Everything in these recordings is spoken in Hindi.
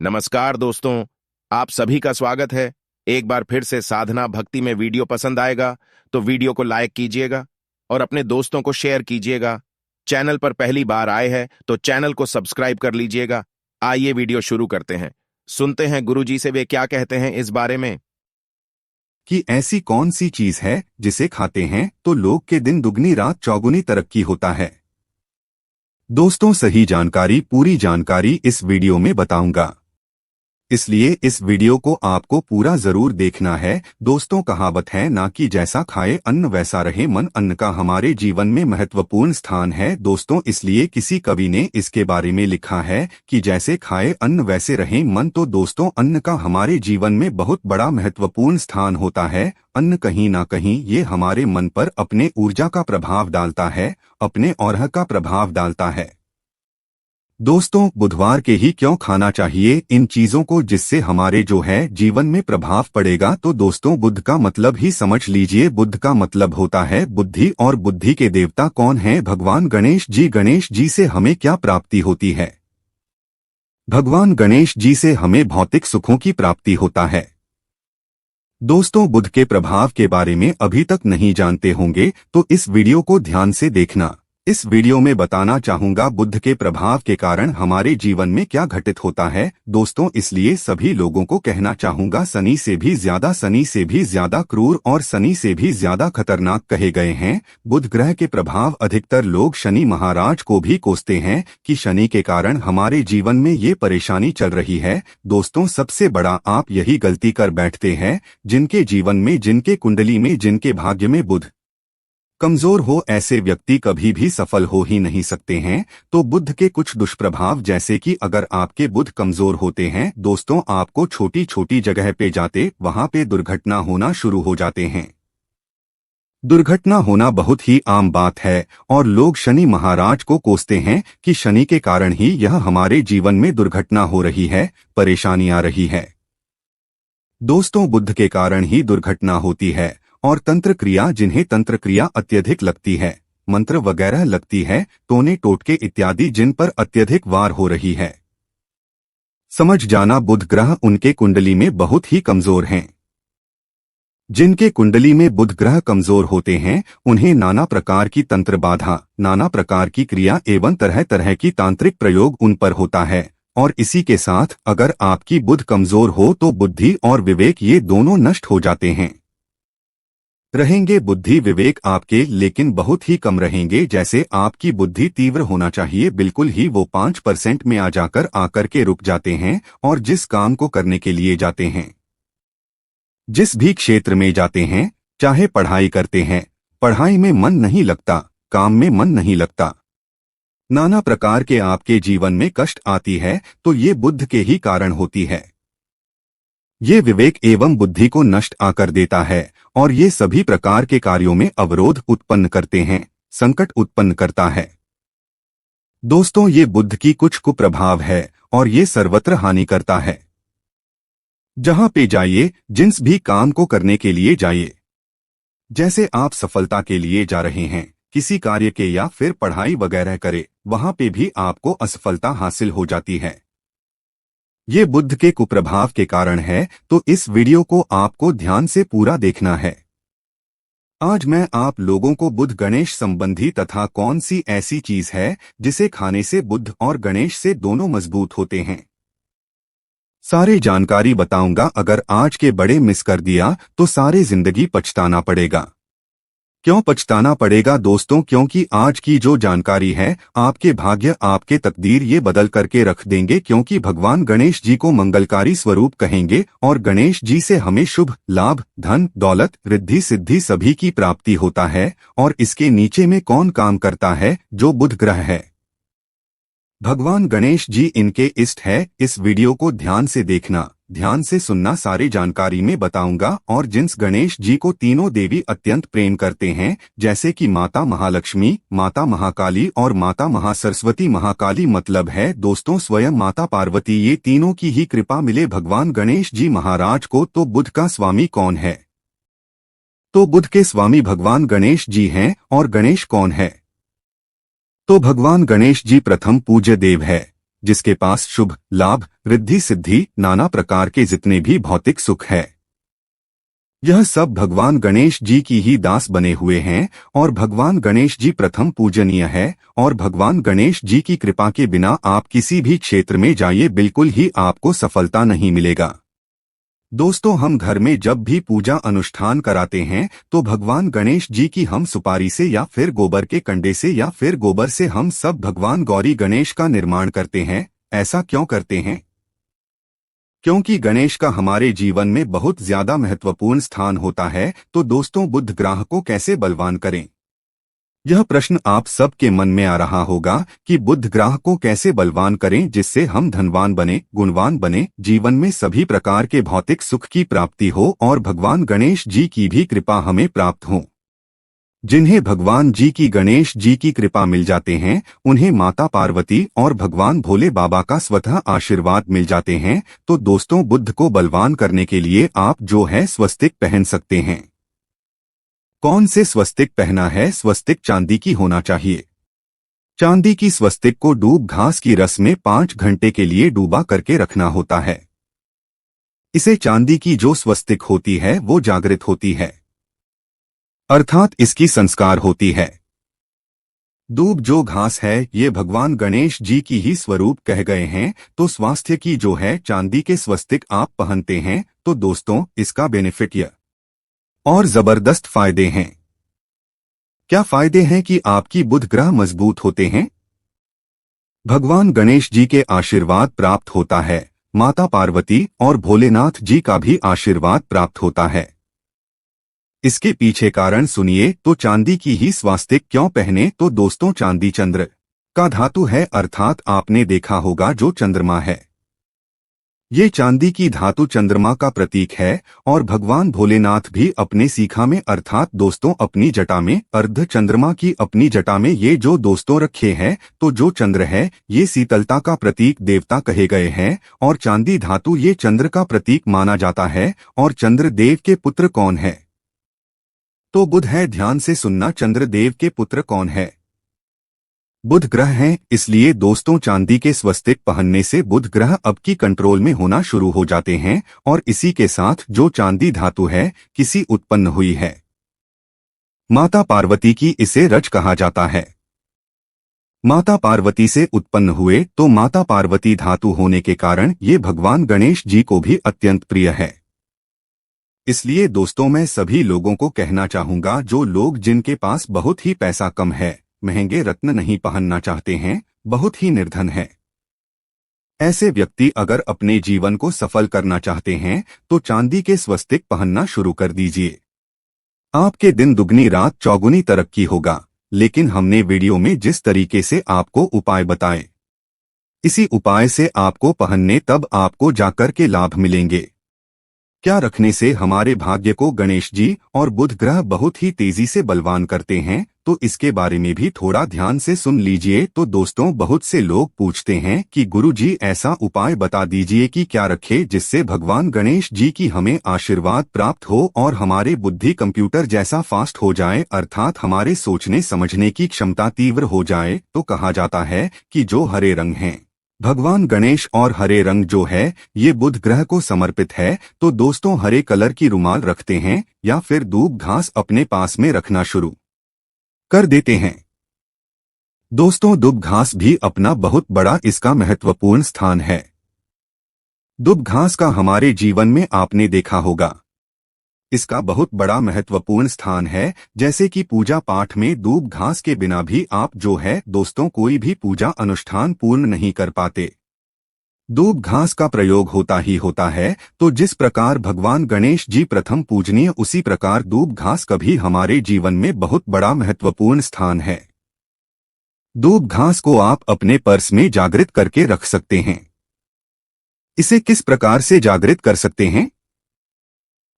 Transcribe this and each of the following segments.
नमस्कार दोस्तों, आप सभी का स्वागत है। एक बार फिर से साधना भक्ति में वीडियो पसंद आएगा तो वीडियो को लाइक कीजिएगा और अपने दोस्तों को शेयर कीजिएगा। चैनल पर पहली बार आए हैं तो चैनल को सब्सक्राइब कर लीजिएगा। आइए वीडियो शुरू करते हैं। सुनते हैं गुरुजी से वे क्या कहते हैं इस बारे में। कि ऐसी कौन सी चीज है जिसे खाते हैं तो लोग के दिन दुगनी रात चौगुनी तरक्की होता है। दोस्तों, सही जानकारी, पूरी जानकारी इस वीडियो में बताऊंगा, इसलिए इस वीडियो को आपको पूरा जरूर देखना है। दोस्तों, कहावत है ना कि जैसा खाए अन्न वैसा रहे मन। अन्न का हमारे जीवन में महत्वपूर्ण स्थान है दोस्तों, इसलिए किसी कवि ने इसके बारे में लिखा है कि जैसे खाए अन्न वैसे रहे मन। तो दोस्तों, अन्न का हमारे जीवन में बहुत बड़ा महत्वपूर्ण स्थान होता है। अन्न कहीं ना कहीं ये हमारे मन पर अपने ऊर्जा का प्रभाव डालता है, अपने औरह का प्रभाव डालता है। दोस्तों, बुधवार के ही क्यों खाना चाहिए इन चीजों को जिससे हमारे जो है जीवन में प्रभाव पड़ेगा। तो दोस्तों, बुध का मतलब ही समझ लीजिए। बुध का मतलब होता है बुद्धि, और बुद्धि के देवता कौन हैं? भगवान गणेश जी। गणेश जी से हमें क्या प्राप्ति होती है? भगवान गणेश जी से हमें भौतिक सुखों की प्राप्ति होता है। दोस्तों, बुध के प्रभाव के बारे में अभी तक नहीं जानते होंगे तो इस वीडियो को ध्यान से देखना। इस वीडियो में बताना चाहूंगा बुध के प्रभाव के कारण हमारे जीवन में क्या घटित होता है। दोस्तों, इसलिए सभी लोगों को कहना चाहूंगा, शनि से भी ज्यादा क्रूर और शनि से भी ज्यादा खतरनाक कहे गए हैं बुध ग्रह के प्रभाव। अधिकतर लोग शनि महाराज को भी कोसते हैं कि शनि के कारण हमारे जीवन में ये परेशानी चल रही है। दोस्तों, सबसे बड़ा आप यही गलती कर बैठते हैं जिनके जीवन में, जिनके कुंडली में, जिनके भाग्य में बुध कमजोर हो, ऐसे व्यक्ति कभी भी सफल हो ही नहीं सकते हैं। तो बुध के कुछ दुष्प्रभाव, जैसे कि अगर आपके बुध कमजोर होते हैं दोस्तों, आपको छोटी छोटी जगह पे जाते वहां पे दुर्घटना होना शुरू हो जाते हैं। दुर्घटना होना बहुत ही आम बात है और लोग शनि महाराज को कोसते हैं कि शनि के कारण ही यह हमारे जीवन में दुर्घटना हो रही है, परेशानी आ रही है। दोस्तों, बुध के कारण ही दुर्घटना होती है। और तंत्र क्रिया, जिन्हें तंत्र क्रिया अत्यधिक लगती है, मंत्र वगैरह लगती है, टोने टोटके इत्यादि जिन पर अत्यधिक वार हो रही है, समझ जाना बुध ग्रह उनके कुंडली में बहुत ही कमजोर हैं। जिनके कुंडली में बुध ग्रह कमजोर होते हैं उन्हें नाना प्रकार की तंत्र बाधा, नाना प्रकार की क्रिया एवं तरह तरह की तांत्रिक प्रयोग उन पर होता है। और इसी के साथ अगर आपकी बुध कमजोर हो तो बुद्धि और विवेक ये दोनों नष्ट हो जाते हैं। रहेंगे बुद्धि विवेक आपके, लेकिन बहुत ही कम रहेंगे। जैसे आपकी बुद्धि तीव्र होना चाहिए, बिल्कुल ही वो 5% में आकर के रुक जाते हैं। और जिस काम को करने के लिए जाते हैं, जिस भी क्षेत्र में जाते हैं, चाहे पढ़ाई करते हैं, पढ़ाई में मन नहीं लगता, काम में मन नहीं लगता, नाना प्रकार के आपके जीवन में कष्ट आती है, तो ये बुध के ही कारण होती है। ये विवेक एवं बुद्धि को नष्ट आकर देता है और ये सभी प्रकार के कार्यों में अवरोध उत्पन्न करते हैं, संकट उत्पन्न करता है। दोस्तों, ये बुध की कुछ कुप्रभाव है और ये सर्वत्र हानि करता है। जहां पे जाइए, जिस भी काम को करने के लिए जाइए, जैसे आप सफलता के लिए जा रहे हैं किसी कार्य के या फिर पढ़ाई वगैरह करे, वहां पे भी आपको असफलता हासिल हो जाती है। ये बुध के कुप्रभाव के कारण है, तो इस वीडियो को आपको ध्यान से पूरा देखना है। आज मैं आप लोगों को बुध गणेश संबंधी तथा कौन सी ऐसी चीज है जिसे खाने से बुध और गणेश से दोनों मजबूत होते हैं, सारी जानकारी बताऊंगा। अगर आज के बड़े मिस कर दिया तो सारे जिंदगी पछताना पड़ेगा। क्यों पछताना पड़ेगा दोस्तों? क्योंकि आज की जो जानकारी है आपके भाग्य, आपके तकदीर ये बदल करके रख देंगे। क्योंकि भगवान गणेश जी को मंगलकारी स्वरूप कहेंगे और गणेश जी से हमें शुभ लाभ, धन दौलत, रिद्धि सिद्धि सभी की प्राप्ति होता है। और इसके नीचे में कौन काम करता है? जो बुध ग्रह है, भगवान गणेश जी इनके इष्ट है। इस वीडियो को ध्यान से देखना, ध्यान से सुनना, सारी जानकारी में बताऊंगा। और जिस गणेश जी को तीनों देवी अत्यंत प्रेम करते हैं, जैसे कि माता महालक्ष्मी, माता महाकाली और माता महासरस्वती। महाकाली मतलब है दोस्तों स्वयं माता पार्वती, ये तीनों की ही कृपा मिले भगवान गणेश जी महाराज को। तो बुध का स्वामी कौन है? तो बुध के स्वामी भगवान गणेश जी हैं। और गणेश कौन है? तो भगवान गणेश जी प्रथम पूज्य देव है। जिसके पास शुभ लाभ रिद्धि सिद्धि नाना प्रकार के जितने भी भौतिक सुख है, यह सब भगवान गणेश जी की ही दास बने हुए हैं। और भगवान गणेश जी प्रथम पूजनीय है। और भगवान गणेश जी की कृपा के बिना आप किसी भी क्षेत्र में जाइए, बिल्कुल ही आपको सफलता नहीं मिलेगा। दोस्तों, हम घर में जब भी पूजा अनुष्ठान कराते हैं तो भगवान गणेश जी की हम सुपारी से या फिर गोबर के कंडे से या फिर गोबर से हम सब भगवान गौरी गणेश का निर्माण करते हैं। ऐसा क्यों करते हैं? क्योंकि गणेश का हमारे जीवन में बहुत ज्यादा महत्वपूर्ण स्थान होता है। तो दोस्तों, बुध ग्रह को कैसे बलवान करें? यह प्रश्न आप सबके मन में आ रहा होगा कि बुध ग्रह को कैसे बलवान करें जिससे हम धनवान बने, गुणवान बने, जीवन में सभी प्रकार के भौतिक सुख की प्राप्ति हो और भगवान गणेश जी की भी कृपा हमें प्राप्त हो। जिन्हें भगवान जी की गणेश जी की कृपा मिल जाते हैं उन्हें माता पार्वती और भगवान भोले बाबा का स्वतः आशीर्वाद मिल जाते हैं। तो दोस्तों, बुध को बलवान करने के लिए आप जो है स्वस्तिक पहन सकते हैं। कौन से स्वस्तिक पहना है? स्वस्तिक चांदी की होना चाहिए। चांदी की स्वस्तिक को डूब घास की रस में 5 घंटे के लिए डूबा करके रखना होता है। इसे चांदी की जो स्वस्तिक होती है वो जागृत होती है, अर्थात इसकी संस्कार होती है। दूब जो घास है ये भगवान गणेश जी की ही स्वरूप कह गए हैं। तो स्वास्थ्य की जो है चांदी के स्वस्तिक आप पहनते हैं तो दोस्तों, इसका बेनिफिट यह और जबरदस्त फायदे हैं। क्या फायदे हैं? कि आपकी बुध ग्रह मजबूत होते हैं, भगवान गणेश जी के आशीर्वाद प्राप्त होता है, माता पार्वती और भोलेनाथ जी का भी आशीर्वाद प्राप्त होता है। इसके पीछे कारण सुनिए। तो चांदी की ही स्वास्तिक क्यों पहने? तो दोस्तों, चांदी चंद्र का धातु है, अर्थात आपने देखा होगा जो चंद्रमा है, ये चांदी की धातु चंद्रमा का प्रतीक है। और भगवान भोलेनाथ भी अपने सीखा में, अर्थात दोस्तों अपनी जटा में, अर्ध चंद्रमा की अपनी जटा में ये जो दोस्तों रखे हैं, तो जो चंद्र है ये शीतलता का प्रतीक देवता कहे गए हैं। और चांदी धातु ये चंद्र का प्रतीक माना जाता है। और चंद्रदेव के पुत्र कौन है? तो बुध है। ध्यान से सुनना, चंद्रदेव के पुत्र कौन है? बुध ग्रह हैं। इसलिए दोस्तों, चांदी के स्वस्तिक पहनने से बुध ग्रह अब की कंट्रोल में होना शुरू हो जाते हैं। और इसी के साथ जो चांदी धातु है किसी उत्पन्न हुई है, माता पार्वती की इसे रज कहा जाता है। माता पार्वती से उत्पन्न हुए तो माता पार्वती धातु होने के कारण ये भगवान गणेश जी को भी अत्यंत प्रिय है। इसलिए दोस्तों, मैं सभी लोगों को कहना चाहूंगा, जो लोग जिनके पास बहुत ही पैसा कम है, महंगे रत्न नहीं पहनना चाहते हैं, बहुत ही निर्धन है, ऐसे व्यक्ति अगर अपने जीवन को सफल करना चाहते हैं तो चांदी के स्वस्तिक पहनना शुरू कर दीजिए। आपके दिन दुगनी रात चौगुनी तरक्की होगा। लेकिन हमने वीडियो में जिस तरीके से आपको उपाय बताए, इसी उपाय से आपको पहनने तब आपको जाकर के लाभ मिलेंगे। क्या रखने से हमारे भाग्य को गणेश जी और बुध ग्रह बहुत ही तेजी से बलवान करते हैं, तो इसके बारे में भी थोड़ा ध्यान से सुन लीजिए। तो दोस्तों, बहुत से लोग पूछते हैं कि गुरुजी ऐसा उपाय बता दीजिए कि क्या रखे जिससे भगवान गणेश जी की हमें आशीर्वाद प्राप्त हो और हमारे बुद्धि कंप्यूटर जैसा फास्ट हो जाए, अर्थात हमारे सोचने समझने की क्षमता तीव्र हो जाए। तो कहा जाता है कि जो हरे रंग हैं, भगवान गणेश और हरे रंग जो है ये बुध ग्रह को समर्पित है। तो दोस्तों, हरे कलर की रुमाल रखते हैं या फिर दूब घास अपने पास में रखना शुरू कर देते हैं। दोस्तों, दूब घास भी अपना बहुत बड़ा इसका महत्वपूर्ण स्थान है। दूब घास का हमारे जीवन में आपने देखा होगा, इसका बहुत बड़ा महत्वपूर्ण स्थान है। जैसे कि पूजा पाठ में दूब घास के बिना भी आप जो है दोस्तों कोई भी पूजा अनुष्ठान पूर्ण नहीं कर पाते। दूब घास का प्रयोग होता ही होता है। तो जिस प्रकार भगवान गणेश जी प्रथम पूजनीय, उसी प्रकार दूब घास का भी हमारे जीवन में बहुत बड़ा महत्वपूर्ण स्थान है। दूब घास को आप अपने पर्स में जागृत करके रख सकते हैं। इसे किस प्रकार से जागृत कर सकते हैं?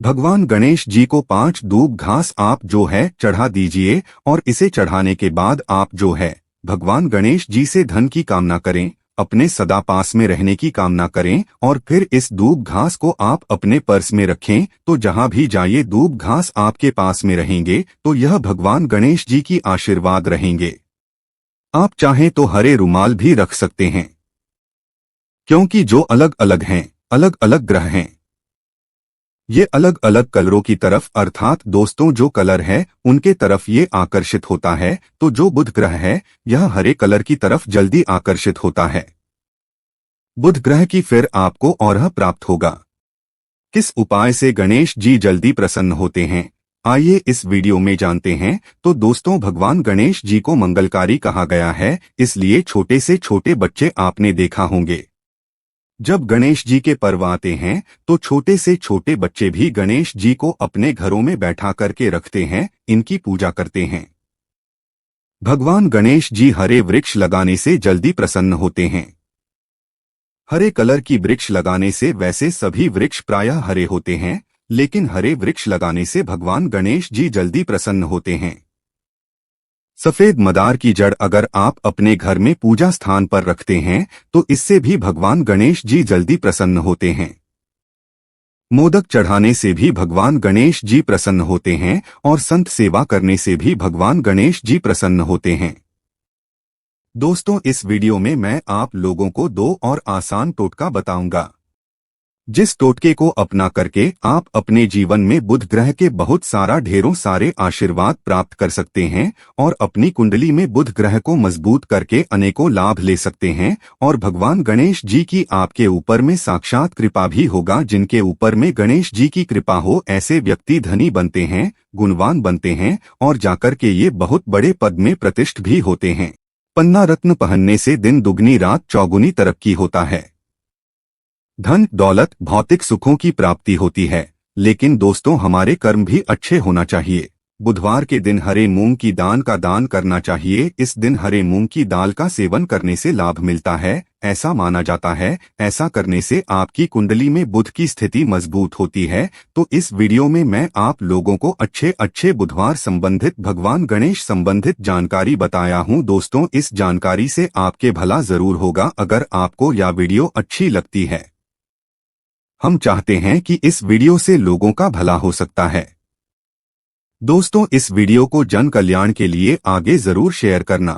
भगवान गणेश जी को 5 दूब घास आप जो है चढ़ा दीजिए और इसे चढ़ाने के बाद आप जो है भगवान गणेश जी से धन की कामना करें, अपने सदा पास में रहने की कामना करें और फिर इस दूब घास को आप अपने पर्स में रखें। तो जहां भी जाइए दूब घास आपके पास में रहेंगे तो यह भगवान गणेश जी की आशीर्वाद रहेंगे। आप चाहें तो हरे रुमाल भी रख सकते हैं। क्योंकि जो अलग अलग हैं, अलग अलग ग्रह हैं, ये अलग अलग कलरों की तरफ अर्थात दोस्तों जो कलर है उनके तरफ ये आकर्षित होता है। तो जो बुध ग्रह है यह हरे कलर की तरफ जल्दी आकर्षित होता है। बुध ग्रह की फिर आपको औरह प्राप्त होगा। किस उपाय से गणेश जी जल्दी प्रसन्न होते हैं, आइए इस वीडियो में जानते हैं। तो दोस्तों भगवान गणेश जी को मंगलकारी कहा गया है, इसलिए छोटे से छोटे बच्चे आपने देखा होंगे। जब गणेश जी के पर्व आते हैं तो छोटे से छोटे बच्चे भी गणेश जी को अपने घरों में बैठा करके रखते हैं, इनकी पूजा करते हैं। भगवान गणेश जी हरे वृक्ष लगाने से जल्दी प्रसन्न होते हैं। हरे कलर की वृक्ष लगाने से वैसे सभी वृक्ष प्रायः हरे होते हैं, लेकिन हरे वृक्ष लगाने से भगवान गणेश जी जल्दी प्रसन्न होते हैं। सफेद मदार की जड़ अगर आप अपने घर में पूजा स्थान पर रखते हैं तो इससे भी भगवान गणेश जी जल्दी प्रसन्न होते हैं। मोदक चढ़ाने से भी भगवान गणेश जी प्रसन्न होते हैं और संत सेवा करने से भी भगवान गणेश जी प्रसन्न होते हैं। दोस्तों इस वीडियो में मैं आप लोगों को 2 और आसान टोटका बताऊंगा, जिस टोटके को अपना करके आप अपने जीवन में बुध ग्रह के बहुत सारा ढेरों सारे आशीर्वाद प्राप्त कर सकते हैं और अपनी कुंडली में बुध ग्रह को मजबूत करके अनेकों लाभ ले सकते हैं। और भगवान गणेश जी की आपके ऊपर में साक्षात कृपा भी होगा। जिनके ऊपर में गणेश जी की कृपा हो ऐसे व्यक्ति धनी बनते हैं, गुणवान बनते हैं और जाकर के ये बहुत बड़े पद में प्रतिष्ठित भी होते हैं। पन्ना रत्न पहनने से दिन दुगनी रात चौगुनी तरक्की होता है। धन दौलत भौतिक सुखों की प्राप्ति होती है, लेकिन दोस्तों हमारे कर्म भी अच्छे होना चाहिए। बुधवार के दिन हरे मूंग की दाल का दान करना चाहिए। इस दिन हरे मूंग की दाल का सेवन करने से लाभ मिलता है, ऐसा माना जाता है। ऐसा करने से आपकी कुंडली में बुध की स्थिति मजबूत होती है। तो इस वीडियो में मैं आप लोगों को अच्छे अच्छे बुधवार संबंधित भगवान गणेश संबंधित जानकारी बताया हूं। दोस्तों इस जानकारी से आपके भला जरूर होगा। अगर आपको यह वीडियो अच्छी लगती है, हम चाहते हैं कि इस वीडियो से लोगों का भला हो सकता है। दोस्तों इस वीडियो को जन कल्याण के लिए आगे जरूर शेयर करना।